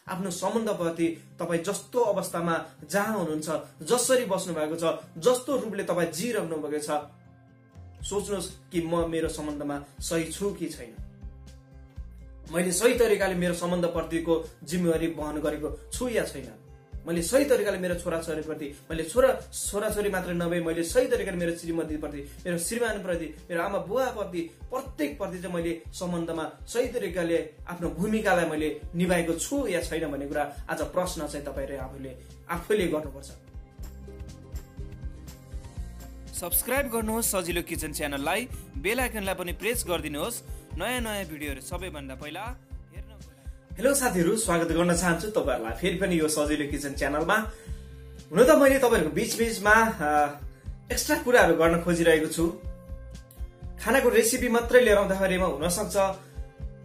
आफ्नो सम्बन्धप्रति तपाईँ जस्तो अवस्थामा जहाँ हुनुहुन्छ, जसरी बस्नु भएको छ, जस्तो रूपले तपाईँ जिइरहनु भएको छ, सोच्नुहोस् कि म मेरो सम्बन्धमा सही छु कि छैन। मैले सही तरिकाले मेरो सम्बन्धप्रतिको जिम्मेवारी वहन गरेको छु या छैन। मैले सही तरिकाले मेरो छोराछोरीप्रति, मैले छोराछोरी मात्र नभए मैले सही तरिकाले मेरो श्रीमतीप्रति, मेरो श्रीमानप्रति, मेरो आमा बुवाप्रति, प्रत्येकप्रति चाहिँ मैले सम्बन्धमा सही तरिकाले आफ्नो भूमिकालाई मैले निभाएको छु या छैन भन्ने कुरा आज प्रश्न चाहिँ तपाईँले आफैले गर्नुपर्छ। सब्स्क्राइब गर्नुहोस् सजिलो किचन च्यानललाई, बेल आइकनलाई पनि प्रेस गरिदिनुहोस् नयाँ नयाँ भिडियोहरू सबैभन्दा पहिला हेर्नको लागि। हेलो साथीहरू, स्वागत गर्न चाहन्छु तपाईँहरूलाई फेरि पनि यो सजिलो किचन च्यानलमा। हुन त मैले तपाईँहरूको बीचमा एक्स्ट्रा कुराहरू गर्न खोजिरहेको छु। खानाको रेसिपी मात्रै लिएर आउँदाखेरिमा हुनसक्छ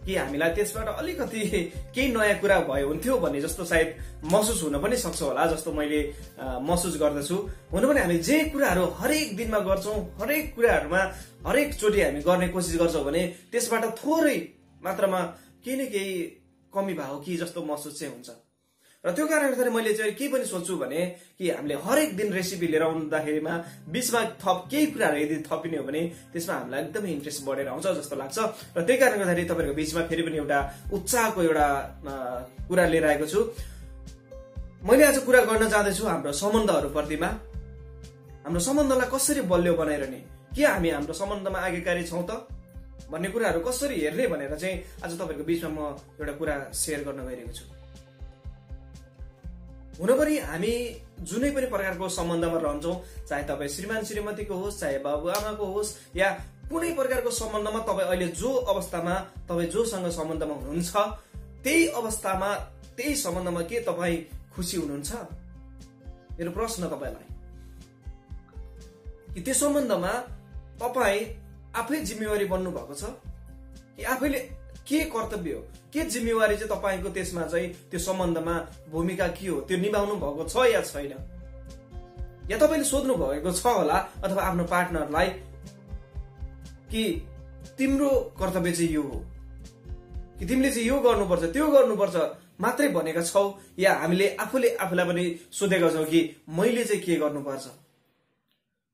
कि हामीलाई त्यसबाट अलिकति केही नयाँ कुरा भयो हुन्थ्यो भन्ने जस्तो सायद महसुस हुन पनि सक्छ होला, जस्तो मैले महसुस गर्दछु। हुन पनि हामी जे कुराहरू हरेक दिनमा गर्छौँ, हरेक कुराहरूमा हरेक चोटि हामी गर्ने कोसिस गर्छौँ भने त्यसबाट थोरै मात्रामा केही न केही कमी भयो कि जस्तो महसुस चाहिँ हुन्छ। र त्यो कारणले गर्दा मैले चाहिँ के पनि सोच्छु भने कि हामीले हरेक दिन रेसिपी लिएर आउँदाखेरिमा बीचमा थप केही कुराहरू यदि थपिने हो भने त्यसमा हामीलाई एकदमै इन्ट्रेस्ट बढेर आउँछ जस्तो लाग्छ। र त्यही कारणले गर्दाखेरि तपाईँहरूको बीचमा फेरि पनि एउटा उत्साहको एउटा कुरा लिएर आएको छु। मैले आज कुरा गर्न जाँदैछु हाम्रो सम्बन्धहरूप्रतिमा। हाम्रो सम्बन्धलाई कसरी बलियो बनाइरहने, के हामी हाम्रो सम्बन्धमा आज्ञाकारी छौँ त भन्ने कुराहरू कसरी हेर्ने भनेर चाहिँ आज तपाईँहरूको बीचमा म एउटा कुरा सेयर गर्न गइरहेको छु। हुन पनि हामी जुनै पनि प्रकारको सम्बन्धमा रहन्छौँ, चाहे तपाईँ श्रीमान श्रीमतीको होस्, चाहे बाबुआमाको होस्, या कुनै प्रकारको सम्बन्धमा तपाईँ अहिले जो अवस्थामा तपाईँ जोसँग सम्बन्धमा हुनुहुन्छ त्यही अवस्थामा त्यही सम्बन्धमा के तपाईँ खुसी हुनुहुन्छ? मेरो प्रश्न तपाईँलाई कि त्यो सम्बन्धमा तपाईँ आफै जिम्मेवारी बन्नु भएको छ कि आफैले के कर्तव्य हो, के जिम्मेवारी चाहिँ तपाईँको त्यसमा चाहिँ त्यो सम्बन्धमा भूमिका के हो त्यो निभाउनु भएको छ या छैन? या तपाईँले सोध्नु भएको छ होला अथवा आफ्नो पार्टनरलाई कि तिम्रो कर्तव्य चाहिँ यो हो, कि तिमीले चाहिँ यो गर्नुपर्छ त्यो गर्नुपर्छ मात्रै भनेका छौ, या हामीले आफूले आफूलाई पनि सोधेका छौँ कि मैले चाहिँ के गर्नुपर्छ,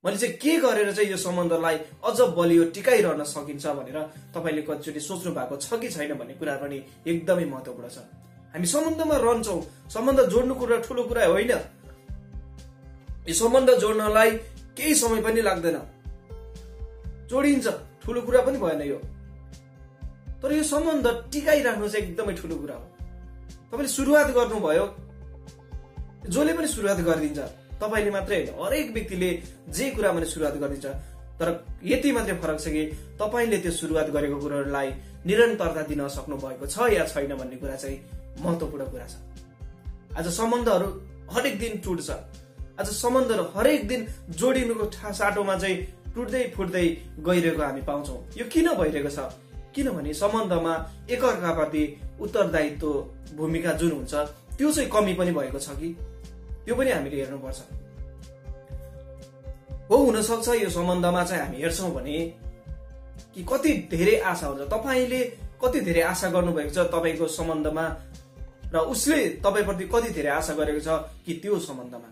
मैले चाहिँ के गरेर चाहिँ यो सम्बन्धलाई अझ बलियो टिकाइरहन सकिन्छ भनेर तपाईँले कतिचोटि सोच्नु भएको छ कि छैन भन्ने कुरा पनि एकदमै महत्त्वपूर्ण छ। हामी सम्बन्धमा रहन्छौँ, सम्बन्ध जोड्नु कुरा ठुलो कुरा होइन। यो सम्बन्ध जोड्नलाई केही समय पनि लाग्दैन, जोडिन्छ, ठुलो कुरा पनि भएन यो। तर यो सम्बन्ध टिकाइराख्नु चाहिँ एकदमै ठुलो कुरा हो। तपाईँले सुरुवात गर्नुभयो, जसले पनि सुरुवात गरिदिन्छ, तपाईँले मात्रै होइन हरेक व्यक्तिले जे कुरा भने सुरुवात गरिदिन्छ। तर यति मात्रै फरक छ कि तपाईँले त्यो सुरुवात गरेको कुराहरूलाई निरन्तरता दिन सक्नु भएको छ या छैन भन्ने कुरा चाहिँ महत्त्वपूर्ण कुरा छ। आज सम्बन्धहरू हरेक दिन टुट्छ, आज सम्बन्धहरू हरेक दिन जोडिनुको साटोमा चाहिँ टुट्दै फुट्दै गइरहेको हामी पाउँछौँ। यो किन भइरहेको छ? किनभने सम्बन्धमा एकअर्काप्रति उत्तरदायित्व भूमिका जुन हुन्छ त्यो चाहिँ कमी पनि भएको छ कि त्यो पनि हामीले हेर्नुपर्छ। हो, हुनसक्छ यो सम्बन्धमा चाहिँ हामी हेर्छौँ भने कि कति धेरै आशा हुन्छ, तपाईँले कति धेरै आशा गर्नुभएको छ तपाईँको सम्बन्धमा र उसले तपाईँप्रति कति धेरै आशा गरेको छ कि त्यो सम्बन्धमा,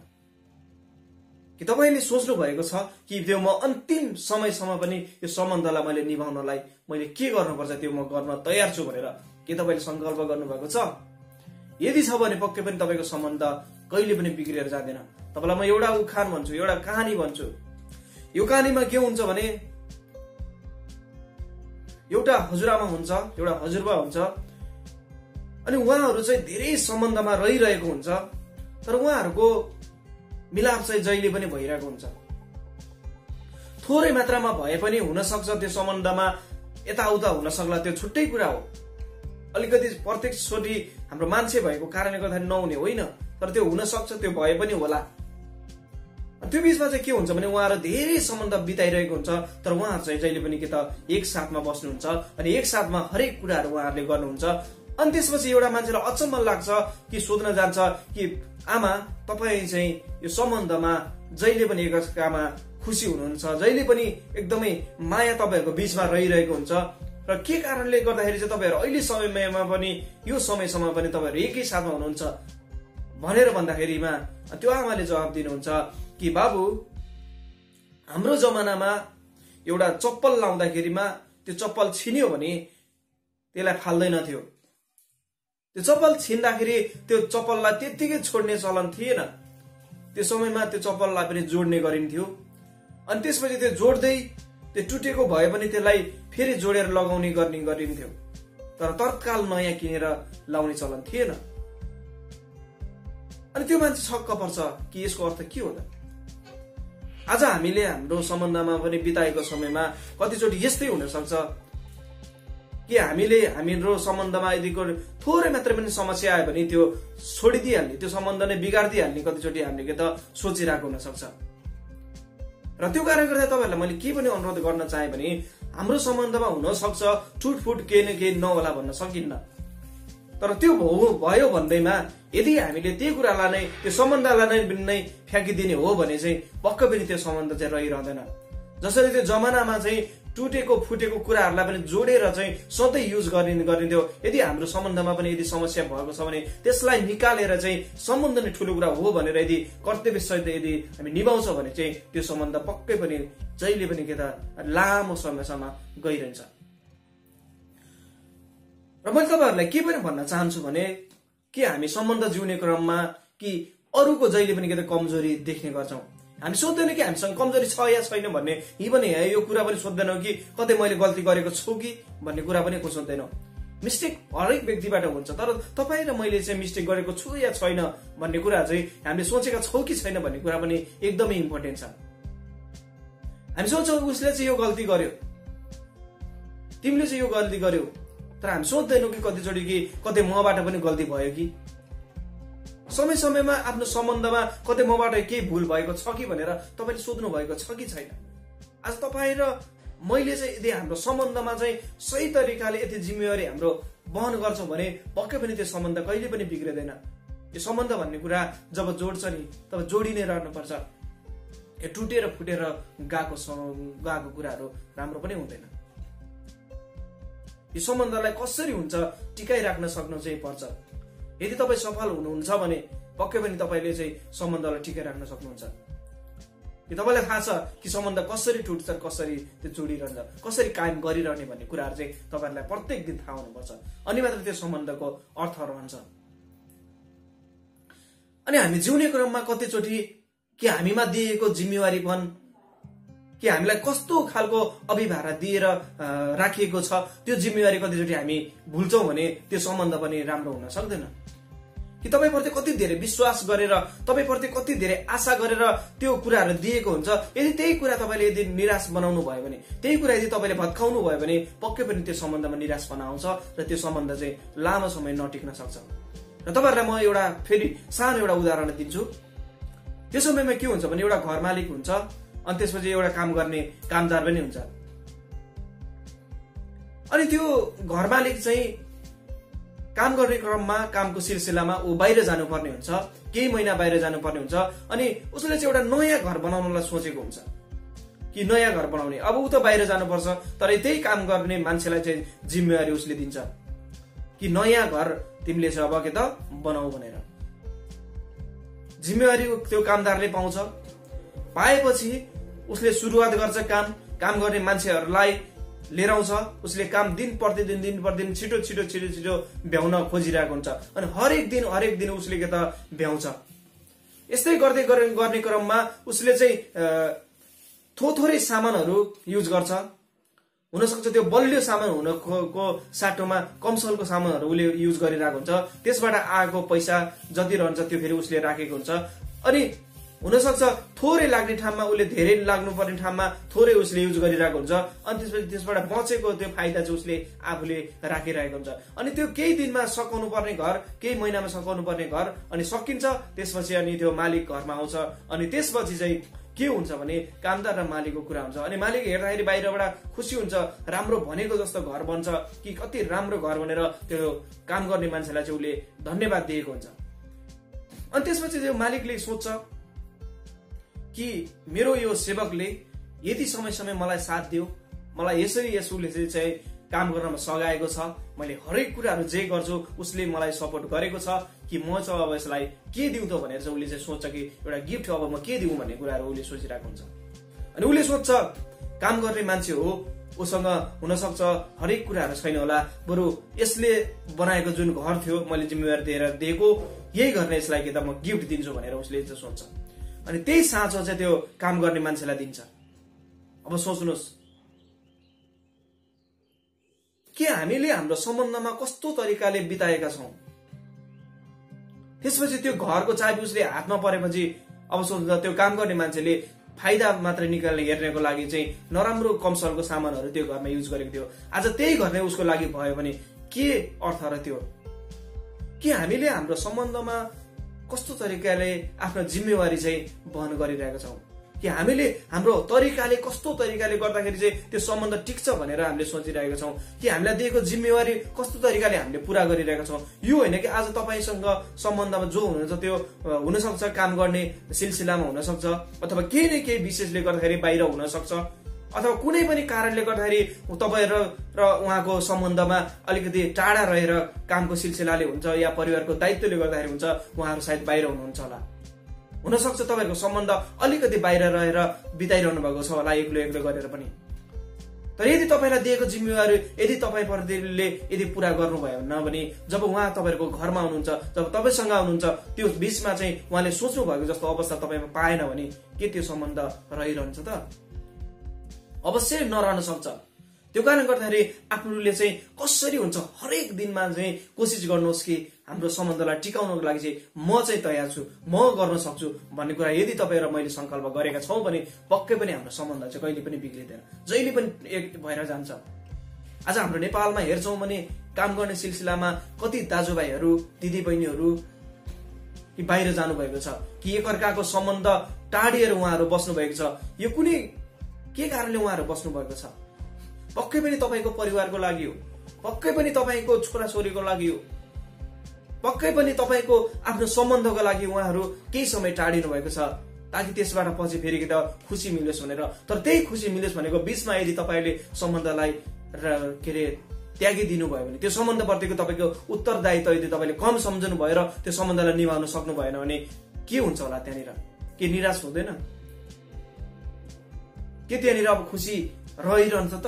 कि तपाईँले सोच्नु भएको छ कि त्यो म अन्तिम समयसम्म पनि यो सम्बन्धलाई मैले निभाउनलाई मैले के गर्नुपर्छ त्यो म गर्न तयार छु भनेर के तपाईँले सङ्कल्प गर्नुभएको छ? यदि छ भने पक्कै पनि तपाईँको सम्बन्ध कहिले पनि बिग्रिएर जाँदैन। तपाईँलाई म एउटा उखान भन्छु, एउटा कहानी भन्छु। यो कहानीमा के हुन्छ भने एउटा हजुरआमा हुन्छ, एउटा हजुरबा हुन्छ, अनि उहाँहरू चाहिँ धेरै सम्बन्धमा रहिरहेको हुन्छ, तर उहाँहरूको मिलाप चाहिँ जहिले पनि भइरहेको हुन्छ। थोरै मात्रामा भए पनि हुनसक्छ त्यो सम्बन्धमा यताउता हुन सक्ला, त्यो छुट्टै कुरा हो। अलिकति प्रत्यक्षचोटि हाम्रो मान्छे भएको कारणले गर्दाखेरि नहुने होइन, तर त्यो हुन सक्छ, त्यो भए पनि होला। त्यो बीचमा चाहिँ के हुन्छ भने उहाँहरू धेरै सम्बन्ध बिताइरहेको हुन्छ, तर उहाँहरू चाहिँ जहिले पनि के त एक साथमा बस्नुहुन्छ अनि एक साथमा हरेक कुराहरू उहाँहरूले गर्नुहुन्छ। अनि त्यसपछि एउटा मान्छेलाई अचम्म लाग्छ कि सोध्न जान्छ कि आमा तपाईँ चाहिँ यो सम्बन्धमा जहिले पनि एकअर्कामा खुसी हुनुहुन्छ, जहिले पनि एकदमै माया तपाईँहरूको बीचमा रहिरहेको हुन्छ, र के कारणले गर्दाखेरि चाहिँ तपाईहरु अहिले समयमा पनि यो समयसम्म पनि तपाईहरु एकै साथमा हुनुहुन्छ भनेर भन्दाखेरिमा त्यो आमाले जवाब दिनुहुन्छ कि बाबु हाम्रो जमानामा एउटा चप्पल लाउँदाखेरिमा त्यो चप्पल छिन्यो भने त्यसलाई फाल्दैन थियो। त्यो चप्पल छिन्दाखेरि त्यो चप्पललाई त्यतिकै छोड्ने चलन थिएन। त्यो समयमा त्यो चप्पललाई पनि जोड्ने गरिन्थ्यो अनि त्यसपछि त्यो जोड्दै त्यो टुटेको भए पनि त्यसलाई फेरि जोडेर लगाउने गरिन्थ्यो। तर तत्काल नयाँ किनेर लाउने चलन थिएन। अनि त्यो मान्छे छक्क पर्छ कि यसको अर्थ के हो त? आज हामीले हाम्रो सम्बन्धमा पनि बिताएको समयमा कतिचोटि यस्तै हुन सक्छ कि हाम्रो सम्बन्धमा यदिको थोरै मात्र पनि समस्या आयो भने त्यो छोडिदिइहाल्ने, त्यो सम्बन्ध नै बिगार्दिहाल्ने कतिचोटि हामीले के त सोचिरहेको हुन सक्छ। र त्यो कारणले गर्दा तपाईहरुलाई मैले के पनि अनुरोध गर्न चाहे भने हाम्रो सम्बन्धमा हुन सक्छ टुटफुट केही न केही नहोला भन्न सकिन्न। तर त्यो भयो भन्दैमा यदि हामीले त्यही कुरालाई नै त्यो सम्बन्धलाई नै फ्याँकिदिने हो भने चाहिँ पक्कै पनि त्यो सम्बन्ध चाहिँ रहिरहँदैन। जसरी त्यो जमानामा चाहिँ टुटेको फुटेको कुराहरूलाई पनि जोडेर चाहिँ सधैँ युज गरिन्थ्यो, यदि हाम्रो सम्बन्धमा पनि यदि समस्या भएको छ भने त्यसलाई निकालेर चाहिँ सम्बन्ध नै ठुलो कुरा हो भनेर यदि कर्तव्यसहित यदि हामी निभाउँछ भने चाहिँ त्यो सम्बन्ध पक्कै पनि जहिले पनि के त लामो समयसम्म गइरहन्छ। र मैले तपाईहरुलाई के पनि भन्न चाहन्छु भने कि हामी सम्बन्ध जिउने क्रममा कि अरूको जहिले पनि के त कमजोरी देख्ने गर्छौं। हामी सोध्दैनौं कि हामीसँग कमजोरी छ या छैन भन्ने, इभन यो कुरा पनि सोध्दैनौं कि कतै मैले गल्ती गरेको छु कि भन्ने कुरा पनि को सोध्दैनौं। मिस्टेक हरेक व्यक्तिबाट हुन्छ, तर तपाई र मैले चाहिँ मिस्टेक गरेको छु या छैन भन्ने कुरा चाहिँ हामीले सोचेका छौं कि छैन भन्ने कुरा पनि एकदमै इम्पोर्टेन्ट छ। हामी सोच्छौं उसले चाहिँ यो गल्ती गर्यो, तिमीले चाहिँ यो गल्ती गर्यो, तर हामी सोध्दैनौं कि कतिचोटि कि कतै मबाट पनि गल्ती भयो कि, समय समयमा आफ्नो सम्बन्धमा कतै मबाट केही भूल भएको छ कि भनेर तपाईले सोध्नु भएको छ कि छैन। आज तपाई र मैले चाहिँ यदि हाम्रो सम्बन्धमा चाहिँ सही तरिकाले यति जिम्मेवारी हाम्रो वहन गर्छौं भने पक्कै पनि त्यो सम्बन्ध कहिले पनि बिग्रदैन। यो सम्बन्ध भन्ने कुरा जब जोड्छ नि तब जोडी नै रहनुपर्छ। यो टुटेर फुटेर गएको कुराहरू राम्रो पनि हुँदैन। यो सम्बन्धलाई कसरी हुन्छ टिकाइराख्न सक्नु चाहिँ पर्छ। यदि तपाई सफल हुनुहुन्छ भने पक्कै पनि तपाईले चाहिँ सम्बन्धलाई टिकाइराख्न सक्नुहुन्छ। कि तपाईलाई थाहा छ कि सम्बन्ध कसरी टुट्छ, कसरी त्यो जोडिरहन्छ, कसरी कायम गरिरहने भन्ने कुराहरू चाहिँ तपाईहरुलाई प्रत्येक दिन थाहा हुनुपर्छ। अनि मात्र त्यो सम्बन्धको अर्थ रहन्छ। अनि हामी जिउने क्रममा कतिचोटि कि हामीमा दिएको जिम्मेवारीपन कि हामीलाई कस्तो खालको अभिभार दिएर राखिएको छ त्यो जिम्मेवारी कतिचोटि हामी भुल्छौं भने त्यो सम्बन्ध पनि राम्रो हुन सक्दैन। कि तपाईप्रति कति धेरै विश्वास गरेर, तपाईप्रति कति धेरै आशा गरेर त्यो कुराहरू दिएको हुन्छ, यदि त्यही कुरा तपाईले यदि निराश बनाउनु भयो भने, त्यही कुरा यदि तपाईले भत्काउनु भयो भने पक्कै पनि त्यो सम्बन्धमा निराशपना आउँछ र त्यो सम्बन्ध चाहिँ लामो समय नटिक्न सक्छ। र तपाईहरुलाई म एउटा फेरि सानो एउटा उदाहरण दिन्छु। त्यो समयमा के हुन्छ भने एउटा घर मालिक हुन्छ अनि त्यसपछि एउटा काम गर्ने कामदार पनि हुन्छ। अनि त्यो घर मालिक चाहिँ काम गर्ने क्रममा कामको सिलसिलामा ऊ बाहिर जानुपर्ने हुन्छ, केही महिना बाहिर जानुपर्ने हुन्छ। अनि उसले चाहिँ एउटा नयाँ घर बनाउनलाई सोचेको हुन्छ कि नयाँ घर बनाउने। अब ऊ त बाहिर जानुपर्छ, तर त्यही काम गर्ने मान्छेलाई चाहिँ जिम्मेवारी उसले दिन्छ कि नयाँ घर तिमीले चाहिँ अब के त बनाऊ भनेर। जिम्मेवारी त्यो कामदारले पाउँछ। पाएपछि उसले सुरुवात गर्छ काम गर्ने मान्छेहरूलाई लिएर आउँछ। उसले काम दिन प्रतिदिन छिटो भ्याउन खोजिरहेको हुन्छ। अनि हरेक दिन उसले के त भ्याउँछ। यस्तै गर्दै गर्ने क्रममा उसले चाहिँ थोरै सामानहरू युज गर्छ। हुनसक्छ त्यो बलियो सामान हुनको साटोमा कमसलको सामानहरू उसले युज गरिरहेको हुन्छ। त्यसबाट आएको पैसा जति रहन्छ त्यो फेरि उसले राखेको हुन्छ। अनि हुनसक्छ थोरै लाग्ने ठाउँमा उसले धेरै लाग्नुपर्ने ठाउँमा थोरै उसले युज गरिरहेको हुन्छ। अनि त्यसपछि त्यसबाट बचेको त्यो फाइदा चाहिँ उसले आफूले राखिरहेको हुन्छ। अनि त्यो केही दिनमा सकाउनु पर्ने घर, केही महिनामा सकाउनु पर्ने घर अनि सकिन्छ। त्यसपछि अनि त्यो मालिक घरमा आउँछ। अनि त्यसपछि चाहिँ के हुन्छ भने कामदार र मालिकको कुरा हुन्छ। अनि मालिक हेर्दाखेरि बाहिरबाट खुसी हुन्छ, राम्रो भनेको जस्तो घर बन्छ कि कति राम्रो घर भनेर त्यो काम गर्ने मान्छेलाई चाहिँ उसले धन्यवाद दिएको हुन्छ। अनि त्यसपछि त्यो मालिकले सोच्छ कि मेरो यो सेवकले यति समय मलाई साथ दियो, मलाई यसरी यसले चाहिँ काम गर्नमा सघाएको छ, मैले हरेक कुराहरू जे गर्छु उसले मलाई सपोर्ट गरेको छ कि म चाहिँ अब यसलाई के दिउँ त भनेर चाहिँ उसले चाहिँ सोच्छ कि एउटा गिफ्ट अब म के दिउँ भन्ने कुराहरू उसले सोचिरहेको हुन्छ। अनि उसले सोच्छ काम गर्ने मान्छे हो, उसँग हुनसक्छ हरेक कुराहरू छैन होला, बरु यसले बनाएको जुन घर थियो मैले जिम्मेवारी दिएर दिएको यही गर्ने यसलाई कि त म गिफ्ट दिन्छु भनेर उसले चाहिँ सोच्छ। अनि त्यही साँचो चाहिँ त्यो काम गर्ने मान्छेलाई दिन्छ। अब सोच्नुहोस् के हामीले हाम्रो सम्बन्धमा कस्तो तरिकाले बिताएका छौं। त्यसपछि त्यो घरको चाबी उसले हातमा परेपछि अब सोच्दा त्यो काम गर्ने मान्छेले फाइदा मात्र निकाल्ने हेर्नेको लागि चाहिँ नराम्रो कमसलको सामानहरू त्यो घरमा युज गरेको थियो। आज त्यही घर नै उसको लागि भयो भने के अर्थ र त्यो के हामीले हाम्रो सम्बन्धमा कस्तो तरिकाले आफ्नो जिम्मेवारी चाहिँ वहन गरिरहेका छौं, कि हामीले हाम्रो तरिकाले कस्तो तरिकाले गर्दाखेरि चाहिँ त्यो सम्बन्ध टिक्छ भनेर हामीले सोचिरहेका छौं, कि हामीलाई दिएको जिम्मेवारी कस्तो तरिकाले हामीले पूरा गरिरहेका छौं। यो होइन कि आज तपाईसँग सम्बन्धमा जो हुनुहुन्छ त्यो हुनसक्छ काम गर्ने सिलसिलामा हुनसक्छ, अथवा केही न केही विशेषले गर्दाखेरि बाहिर हुनसक्छ, अथवा कुनै पनि कारणले गर्दाखेरि तपाईँ र उहाँको सम्बन्धमा अलिकति टाढा रहेर कामको सिलसिलाले हुन्छ या परिवारको दायित्वले गर्दाखेरि हुन्छ, उहाँहरू सायद बाहिर हुनुहुन्छ होला। हुनसक्छ तपाईँहरूको सम्बन्ध अलिकति बाहिर रहेर बिताइरहनु भएको छ होला एक्लो एक्लो गरेर पनि। तर यदि तपाईँलाई दिएको जिम्मेवारी यदि तपाईँप्रतिले यदि पूरा गर्नुभयो भने जब उहाँ तपाईँहरूको घरमा हुनुहुन्छ, जब तपाईँसँग हुनुहुन्छ, त्यो बीचमा चाहिँ उहाँले सोच्नु भएको जस्तो अवस्था तपाईँमा पाएन भने के त्यो सम्बन्ध रहिरहन्छ त? अवश्य नरहन सक्छ। त्यो कारण गर्दाखेरि आफूले चाहिँ कसरी हुन्छ हरेक दिनमा चाहिँ कोसिस गर्नुहोस् कि हाम्रो सम्बन्धलाई टिकाउनको लागि चाहिँ म चाहिँ तयार छु, म गर्न सक्छु भन्ने कुरा यदि तपाईँ र मैले संकल्प गरेका छौं भने पक्कै पनि हाम्रो सम्बन्ध चाहिँ कहिले पनि बिग्रिँदैन, जहिले पनि एक भएर जान्छ। आज हाम्रो नेपालमा हेर्छौं भने काम गर्ने सिलसिलामा कति दाजुभाइहरू दिदीबहिनीहरू कि बाहिर जानुभएको छ, कि एकअर्काको सम्बन्ध टाढिएर उहाँहरू बस्नु भएको छ। यो कुनै के कारणले उहाँहरू बस्नु भएको छ? पक्कै पनि तपाईँको परिवारको लागि हो, पक्कै पनि तपाईँको छोराछोरीको लागि हो, पक्कै पनि तपाईँको आफ्नो सम्बन्धको लागि उहाँहरू केही समय टाढिनु भएको छ, ताकि त्यसबाट पछि फेरि त खुसी मिलोस् भनेर। तर त्यही खुसी मिलोस् भनेको बीचमा यदि तपाईँले सम्बन्धलाई के अरे त्यागिदिनु भयो भने, त्यो सम्बन्धप्रतिको तपाईँको उत्तरदायित्व यदि तपाईँले कम सम्झनु भयो र त्यो सम्बन्धलाई निभाउन सक्नु भएन भने के हुन्छ होला त्यहाँनिर? के निराश हुँदैन? के त्यहाँनिर अब खुसी रहिरहन्छ त?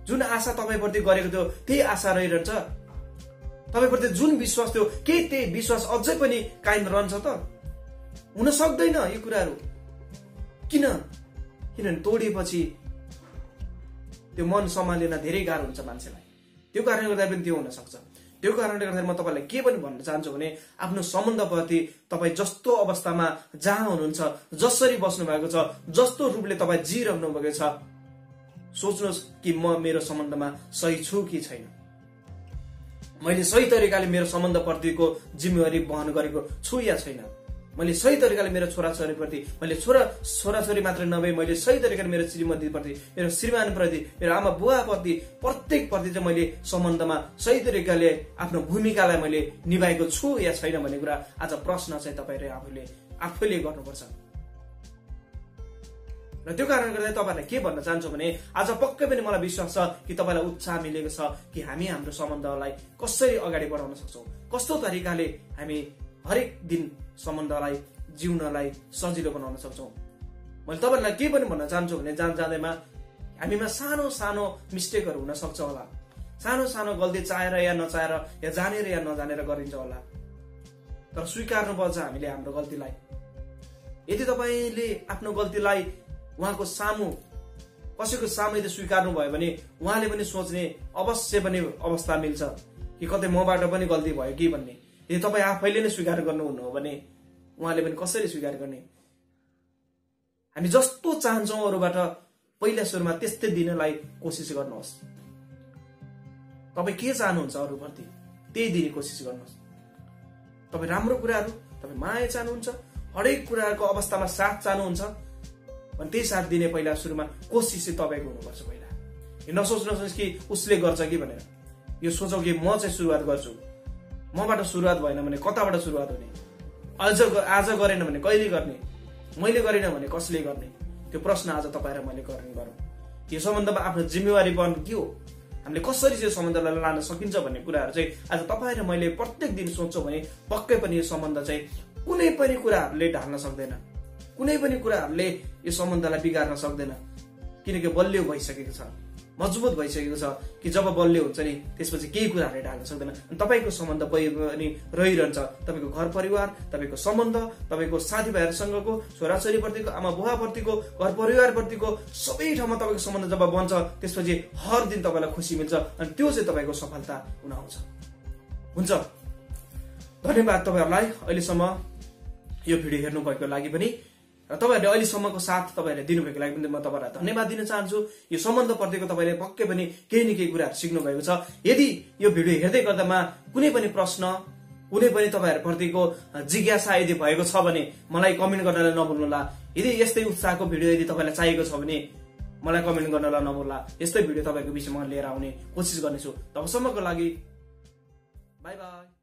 जुन आशा तपाईँप्रति गरेको थियो त्यही आशा रहिरहन्छ? तपाईँप्रति जुन विश्वास थियो के त्यही विश्वास अझै पनि कायम रहन्छ त? हुन सक्दैन यो कुराहरू। किनभने तोडिएपछि त्यो मन सम्हालिन धेरै गाह्रो हुन्छ मान्छेलाई। त्यो कारणले गर्दा पनि त्यो हुन सक्छ। त्यो कारणले गर्दा म तपाईँलाई के पनि भन्न चाहन्छु भने आफ्नो सम्बन्धप्रति तपाईँ जस्तो अवस्थामा जहाँ हुनुहुन्छ, जसरी बस्नु भएको छ, जस्तो रूपले तपाईँ जिइरहनु भएको छ, सोच्नुहोस् कि म मेरो सम्बन्धमा सही छु कि छैन, मैले सही तरिकाले मेरो सम्बन्धप्रतिको जिम्मेवारी वहन गरेको छु या छैन, मैले सही तरिकाले मेरो छोराछोरीप्रति, मैले छोराछोरी मात्र नभए मैले सही तरिकाले मेरो श्रीमतीप्रति, मेरो श्रीमानप्रति, मेरो आमा बुवाप्रति, प्रत्येकप्रति चाहिँ मैले सम्बन्धमा सही तरिकाले आफ्नो भूमिकालाई मैले निभाएको छु या छैन भन्ने कुरा आज प्रश्न चाहिँ तपाईँले आफैले गर्नुपर्छ। र त्यो कारणले गर्दा तपाईँहरूलाई के भन्न चाहन्छु भने आज पक्कै पनि मलाई विश्वास छ कि तपाईँलाई उत्साह मिलेको छ कि हामी हाम्रो सम्बन्धलाई कसरी अगाडि बढाउन सक्छौँ, कस्तो तरिकाले हामी हरेक दिन सम्बन्धलाई जिउनलाई सजिलो बनाउन सक्छौँ। मैले तपाईँहरूलाई के पनि भन्न चाहन्छु भने जाँदैमा हामीमा सानो सानो मिस्टेकहरू हुन सक्छ होला, सानो सानो गल्ती चाहेर या नचाहेर या जानेर या नजानेर गरिन्छ होला, तर स्वीकार्नुपर्छ हामीले हाम्रो गल्तीलाई। यदि तपाईँले आफ्नो गल्तीलाई उहाँको सामु कसैको सामु यदि स्वीकार्नु भयो भने उहाँले पनि सोच्ने अवश्य पनि अवस्था मिल्छ कि कतै मबाट पनि गल्ती भयो कि भन्ने। यदि तपाईँ आफैले नै स्वीकार गर्नुहुन्न हो भने उहाँले पनि कसरी स्वीकार गर्ने? हामी जस्तो चाहन्छौँ अरूबाट पहिला सुरुमा त्यस्तै दिनलाई कोसिस गर्नुहोस्। तपाईँ के चाहनुहुन्छ अरूप्रति त्यही दिने कोसिस गर्नुहोस्। तपाईँ राम्रो कुराहरू, तपाईँ माया चाहनुहुन्छ, हरेक कुराको अवस्थामा साथ चाहनुहुन्छ भने त्यही साथ दिने पहिला सुरुमा कोसिस चाहिँ तपाईँको हुनुपर्छ। पहिला नसोच्नुहोस् कि उसले गर्छ कि भनेर, यो सोचौँ कि म चाहिँ सुरुवात गर्छु, मबाट सुरुवात भएन भने कताबाट सुरुवात हुने, आज गरेन भने कहिले गर्ने, मैले गरेन भने कसले गर्ने? त्यो प्रश्न आज तपाईँ र मैले गरौँ। यो सम्बन्धमा आफ्नो जिम्मेवारीपन के हो, हामीले कसरी चाहिँ सम्बन्धलाई लान सकिन्छ भन्ने कुराहरू चाहिँ आज तपाईँ र मैले प्रत्येक दिन सोच्छौँ भने पक्कै पनि यो सम्बन्ध चाहिँ कुनै पनि कुराहरूले ढाल्न सक्दैन, कुनै पनि कुराहरूले यो सम्बन्धलाई बिगार्न सक्दैन, किनकि बलियो भइसकेको छ, मजबुत भइसकेको छ कि जब बलियो हुन्छ नि त्यसपछि केही कुराहरूले ढाल्न सक्दैन। अनि तपाईँको सम्बन्ध पनि रहिरहन्छ, तपाईँको घर परिवार, तपाईँको सम्बन्ध, तपाईँको साथीभाइहरूसँगको, छोराछोरीप्रतिको, आमा बुवाप्रतिको, घर परिवारप्रतिको सबै ठाउँमा तपाईँको सम्बन्ध जब बन्छ त्यसपछि हर दिन तपाईँलाई खुसी मिल्छ अनि त्यो चाहिँ तपाईँको सफलता हुन आउँछ। हुन्छ, धन्यवाद तपाईँहरूलाई अहिलेसम्म यो भिडियो हेर्नु भएको लागि पनि र तपाईँहरूले अहिलेसम्मको साथ तपाईँहरूले दिनुभएको लागि पनि म तपाईँहरूलाई धन्यवाद दिन चाहन्छु। यो सम्बन्धप्रतिको तपाईँले पक्कै पनि केही न केही कुराहरू सिक्नु भएको छ। यदि यो भिडियो हेर्दै गर्दामा कुनै पनि प्रश्न, कुनै पनि तपाईँहरूप्रतिको जिज्ञासा यदि भएको छ भने मलाई कमेन्ट गर्नलाई नभुल्नुहोला। यदि यस्तै उत्साहको भिडियो यदि तपाईँलाई चाहिएको छ भने मलाई कमेन्ट गर्नलाई नभुल्ला। यस्तै भिडियो तपाईँको बिचमा लिएर आउने कोसिस गर्नेछु। तबसम्मको लागि बाई बाई।